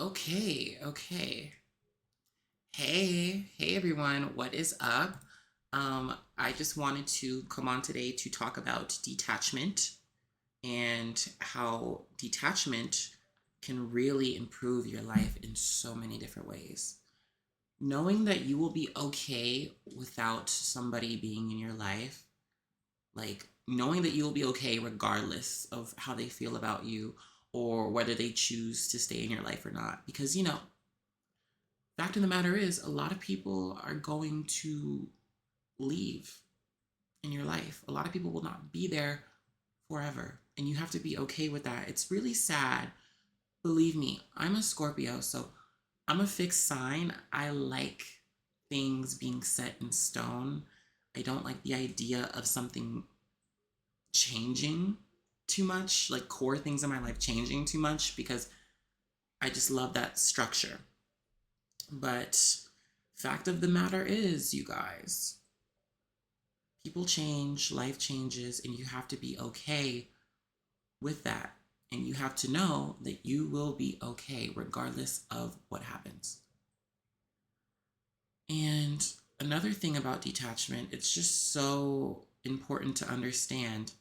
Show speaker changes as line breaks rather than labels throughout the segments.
Okay, okay. Hey everyone, what is up? I just wanted to come on today to talk about detachment and how detachment can really improve your life in so many different ways. Knowing that you will be okay without somebody being in your life, like knowing that you will be okay regardless of how they feel about you or whether they choose to stay in your life or not. Because, fact of the matter is, a lot of people are going to leave in your life. A lot of people will not be there forever. And you have to be okay with that. It's really sad. Believe me, I'm a Scorpio, so I'm a fixed sign. I like things being set in stone. I don't like the idea of something changing too much, like core things in my life changing too much, because I just love that structure. But fact of the matter is, you guys, people change, life changes, and you have to be okay with that. And you have to know that you will be okay regardless of what happens. And another thing about detachment, it's just so important to understand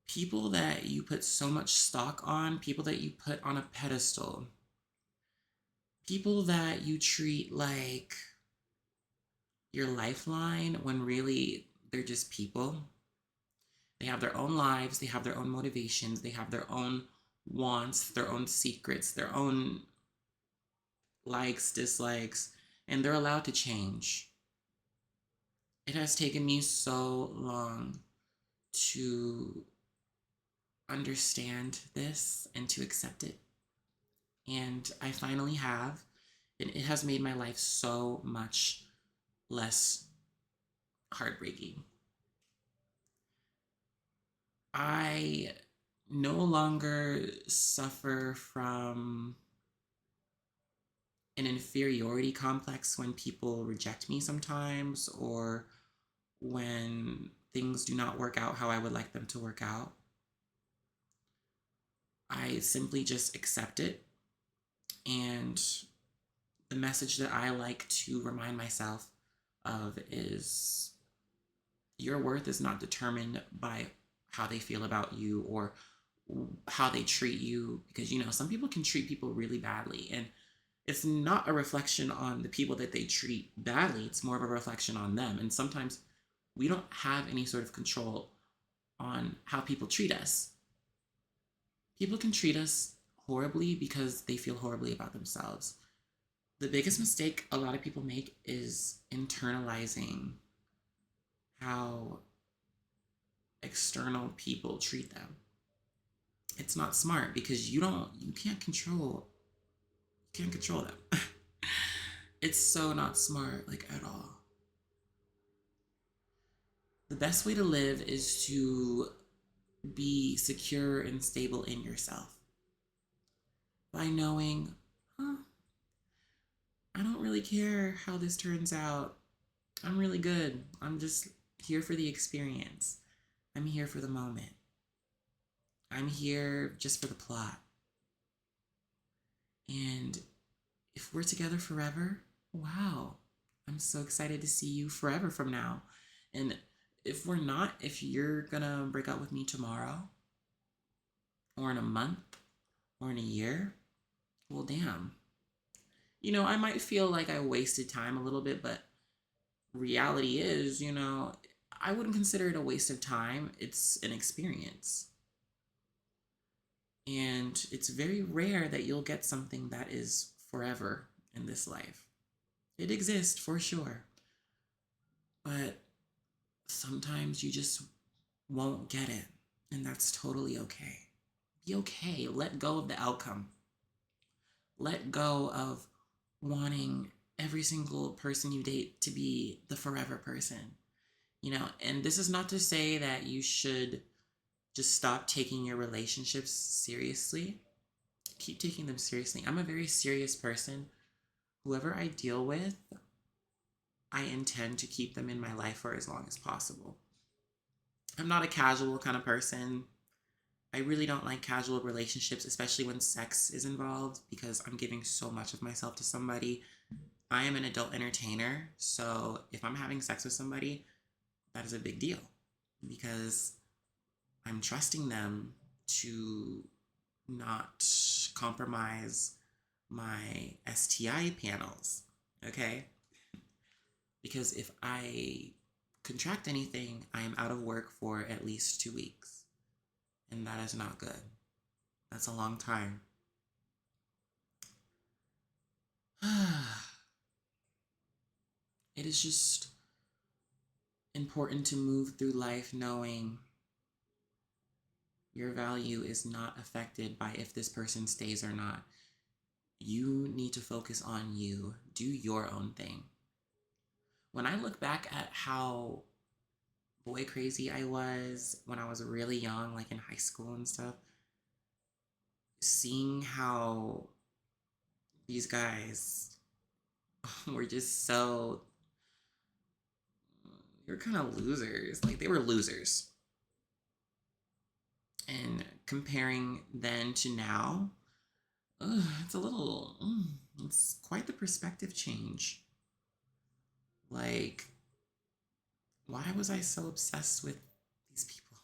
people that you put so much stock on, people that you put on a pedestal, people that you treat like your lifeline when really they're just people. They have their own lives, they have their own motivations, they have their own wants, their own secrets, their own likes, dislikes, and they're allowed to change. It has taken me so long to understand this and to accept it. And I finally have. And it has made my life so much less heartbreaking. I no longer suffer from an inferiority complex when people reject me sometimes or when things do not work out how I would like them to work out. I simply just accept it. And the message that I like to remind myself of is your worth is not determined by how they feel about you or how they treat you. Because, some people can treat people really badly. And it's not a reflection on the people that they treat badly, it's more of a reflection on them. And sometimes we don't have any sort of control on how people treat us. People can treat us horribly because they feel horribly about themselves. The biggest mistake a lot of people make is internalizing how external people treat them. It's not smart because you can't control them. It's so not smart, like, at all. The best way to live is to be secure and stable in yourself by knowing, huh, I don't really care how this turns out. I'm really good. I'm just here for the experience. I'm here for the moment. I'm here just for the plot. And if we're together forever, wow, I'm so excited to see you forever from now. And if we're not, if you're gonna break up with me tomorrow, or in a month, or in a year, well, damn. I might feel like I wasted time a little bit, but reality is, I wouldn't consider it a waste of time. It's an experience. And it's very rare that you'll get something that is forever in this life. It exists for sure, but sometimes you just won't get it. And that's totally okay. Be okay. Let go of the outcome. Let go of wanting every single person you date to be the forever person. And this is not to say that you should just stop taking your relationships seriously. Keep taking them seriously. I'm a very serious person. Whoever I deal with, I intend to keep them in my life for as long as possible. I'm not a casual kind of person. I really don't like casual relationships, especially when sex is involved, because I'm giving so much of myself to somebody. I am an adult entertainer, so if I'm having sex with somebody, that is a big deal because I'm trusting them to not compromise my STI panels, okay? Because if I contract anything, I am out of work for at least 2 weeks, and that is not good. That's a long time. It is just important to move through life knowing your value is not affected by if this person stays or not. You need to focus on you. Do your own thing. When I look back at how boy crazy I was when I was really young, like in high school and stuff, seeing how these guys were just so, you're kind of losers. Like they were losers. And comparing then to now, it's a little, it's quite the perspective change. Like, why was I so obsessed with these people?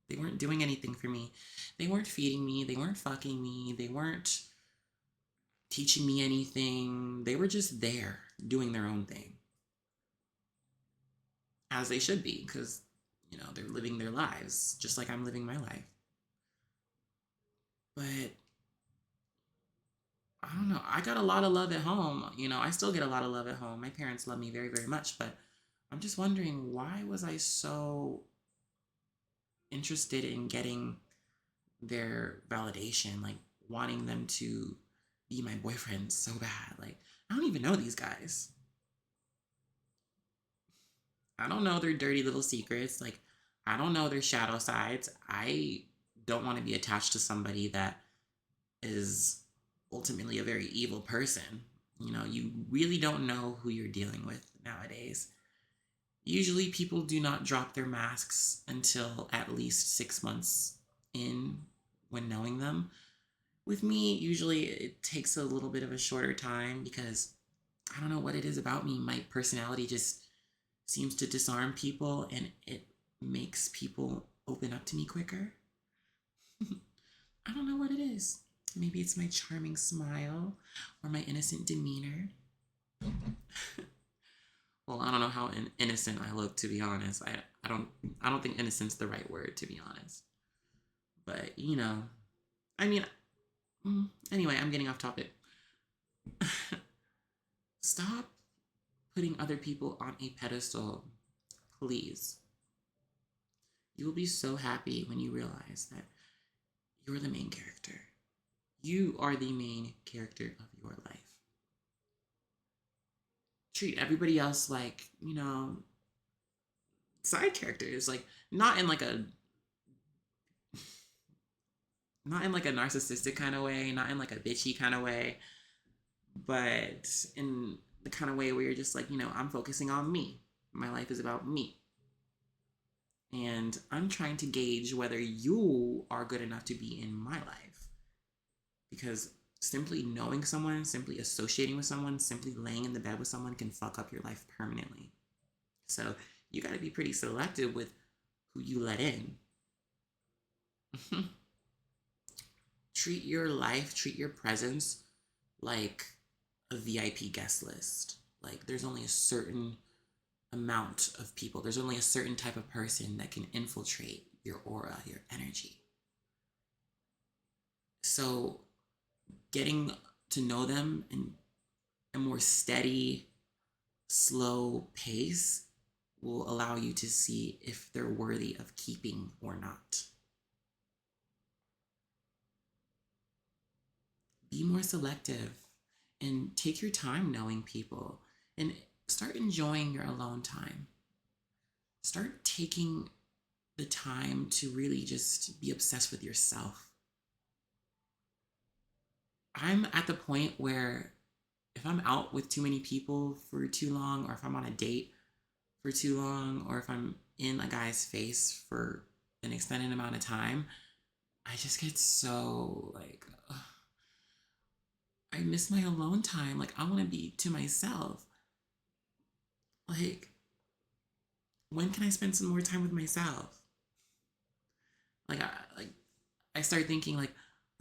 They weren't doing anything for me. They weren't feeding me. They weren't fucking me. They weren't teaching me anything. They were just there doing their own thing. As they should be, because, they're living their lives just like I'm living my life. But I don't know. I got a lot of love at home. I still get a lot of love at home. My parents love me very, very much. But I'm just wondering, why was I so interested in getting their validation, like wanting them to be my boyfriend so bad? Like, I don't even know these guys. I don't know their dirty little secrets. Like, I don't know their shadow sides. I don't want to be attached to somebody that is ultimately a very evil person. You really don't know who you're dealing with nowadays. Usually, people do not drop their masks until at least 6 months in when knowing them. With me, usually it takes a little bit of a shorter time because I don't know what it is about me. My personality just seems to disarm people and it makes people open up to me quicker. I don't know what it is. Maybe it's my charming smile or my innocent demeanor. Well, I don't know how innocent I look, to be honest. I don't think innocent's the right word, to be honest. But I mean, anyway, I'm getting off topic. Stop putting other people on a pedestal, please. You will be so happy when you realize that you're the main character. You are the main character of your life. Treat everybody else like, side characters. Like, not in like a narcissistic kind of way, not in like a bitchy kind of way, but in the kind of way where you're just like, I'm focusing on me. My life is about me. And I'm trying to gauge whether you are good enough to be in my life. Because simply knowing someone, simply associating with someone, simply laying in the bed with someone can fuck up your life permanently. So you got to be pretty selective with who you let in. Treat your life, treat your presence like a VIP guest list. Like there's only a certain amount of people, there's only a certain type of person that can infiltrate your aura, your energy. So getting to know them in a more steady, slow pace will allow you to see if they're worthy of keeping or not. Be more selective and take your time knowing people and start enjoying your alone time. Start taking the time to really just be obsessed with yourself. I'm at the point where if I'm out with too many people for too long, or if I'm on a date for too long, or if I'm in a guy's face for an extended amount of time, I just get so like, I miss my alone time. Like, I want to be to myself. Like, when can I spend some more time with myself? Like, I start thinking like,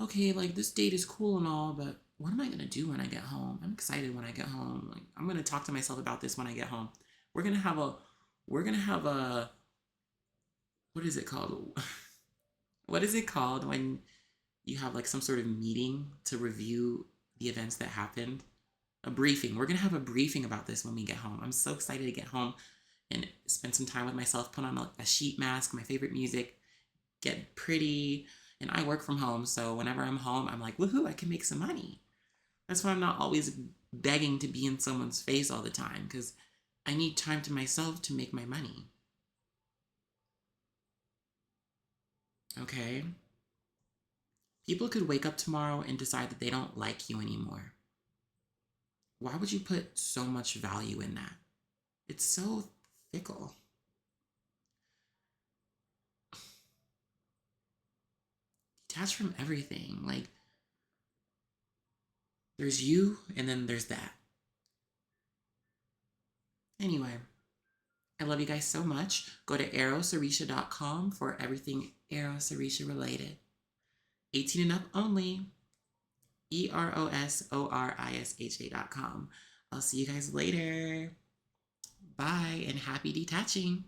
okay, like this date is cool and all, but what am I gonna do when I get home? I'm excited when I get home. Like, I'm gonna talk to myself about this when I get home. We're gonna have a, we're gonna have a, what is it called? What is it called when you have like some sort of meeting to review the events that happened? A briefing. We're gonna have a briefing about this when we get home. I'm so excited to get home and spend some time with myself, put on a sheet mask, my favorite music, get pretty. And I work from home, so whenever I'm home, I'm like, woohoo, I can make some money. That's why I'm not always begging to be in someone's face all the time, because I need time to myself to make my money. Okay? People could wake up tomorrow and decide that they don't like you anymore. Why would you put so much value in that? It's so fickle. Detach from everything. Like, there's you, and then there's that. Anyway, I love you guys so much. Go to erosorisha.com for everything Eros Orisha related. 18 and up only. EROSORISHA.com. I'll see you guys later. Bye and happy detaching.